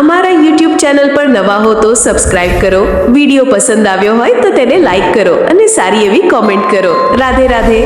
અમારા YouTube channel પર નવા હો તો સબસ્ક્રાઇબ કરો, વિડીયો પસંદ આવ્યો હોય તો તેને લાઈક કરો અને સારી એવી કોમેન્ટ કરો. રાધે રાધે.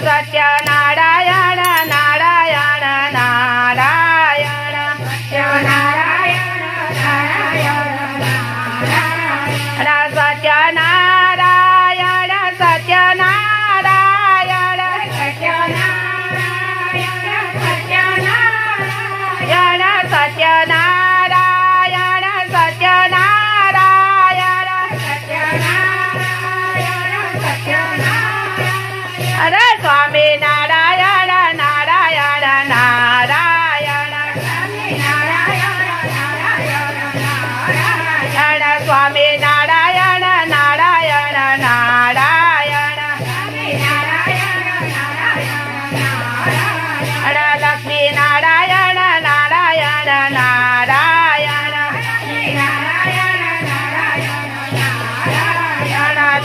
સત્યનારાયણ નારાયણ નારાયણ સત્યનારાયણ નારાયણ સત્યનારાયણ સત્યનારાયણ સત્યનારાયણ સત્યનારાયણ સત્યનારાયણ અરે સ્વામી નારાયણ નારાયણ નારાયણ સ્વામી નારાયણ નારાયણ નારાયણ લક્ષ્મી નારાયણ નારાયણ નારાયણ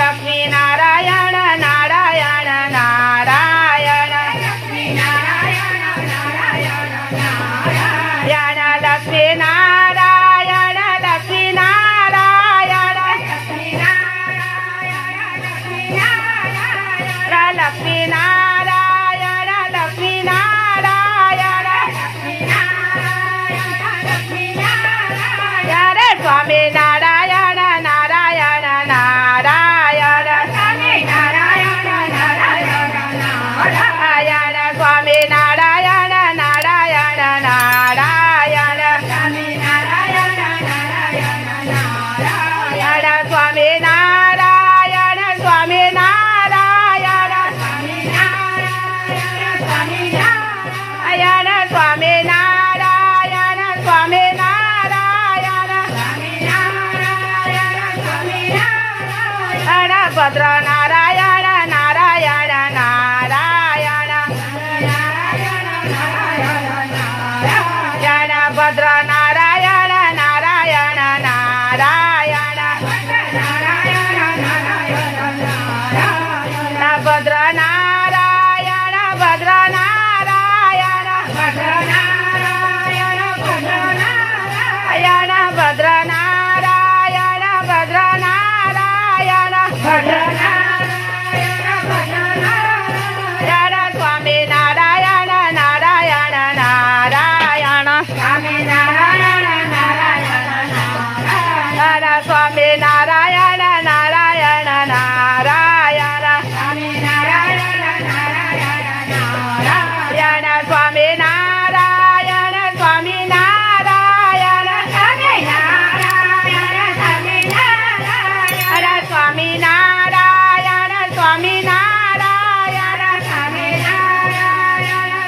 લક્ષ્મી નારાયણ નારાયણ નારાયણ લક્ષ્મી નારાયણ લક્ષ્મી નારાયણ લક્ષ્મી નારાયણ લક્ષ્મી નારાયણ લક્ષ્મી નારાયણ સ્વામી નારાયણ નારાયણ નારાયણ સ્વામી નારાયણ નારાયણ નારાયણ સ્વામી નારાયણ સ્વામી નારાયણ સ્વામી નારાયણ સ્વામી નારાયણ સ્વામી નારાયણ ભદ્ર નારાયણ નારાયણ નારાયણ ભદ્ર નારાયણ નારાયણ નારાયણ ભદ્ર નારાયણ ભદ્ર નારાયણ ભદ્ર નારાયણ ભદ્ર નારાયણ સ્વામી નારાયણ નારાયણ નારાયણ સ્વામી નારાયણ નારાયણ સ્વામી નારાયણ નારાયણ નારાયણ સ્વામી નારાયણ સ્વામી નારાયણ સ્વામી નારાયણ સ્વામી નારાયણ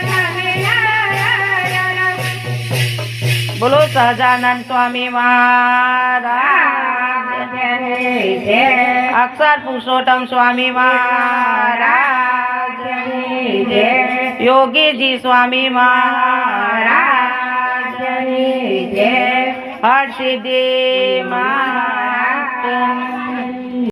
સ્વામી નારાયણ બોલો સહજાનંદ સ્વામી મહારાજ અક્ષર પુરુષોત્તમ સ્વામી મહારાજ યોગીજી સ્વામી મહારાજ હર્ષિદ્ધિ મહારાજ